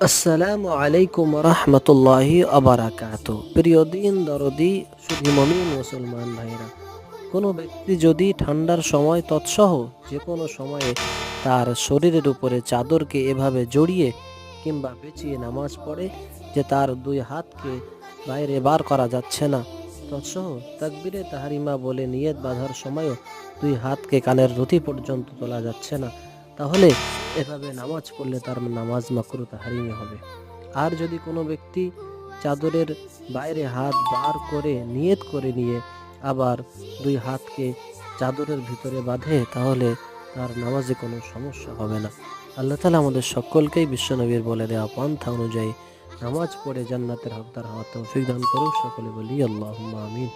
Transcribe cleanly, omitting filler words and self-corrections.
আসসালামু আলাইকুম রহমতুল্লাহি আবারাকাতু। প্রিয় দিন দরদি শুধু মুমিন মুসলমান ভাইরা, কোনো ব্যক্তি যদি ঠান্ডার সময় তৎসহ যে কোনো সময়ে তার শরীরের উপরে চাদরকে এভাবে জড়িয়ে কিংবা পেঁচিয়ে নামাজ পড়ে যে তার দুই হাতকে বাইরে বার করা যাচ্ছে না, তৎসহ তাকবীরে তাহরিমা বলে নিয়ত বাঁধার সময়ও দুই হাতকে কানের রুটি পর্যন্ত তোলা যাচ্ছে না, তাহলে এভাবে নামাজ পড়লে তার নামাজ মাকরু তাহরিমি হবে। আর যদি কোনো ব্যক্তি চাদরের বাইরে হাত বার করে নিয়ত করে নিয়ে আবার দুই হাতকে চাদরের ভিতরে বাঁধে, তাহলে তার নামাজে কোনো সমস্যা হবে না। আল্লাহ তাআলা আমাদের সকলকেই বিশ্বনবীর বলে দেওয়া পন্থা অনুযায়ী নামাজ পড়ে জান্নাতের হকদার হওয়ার তৌফিক দান করুক। সকলে বলি আল্লাহুম্মা আমিন।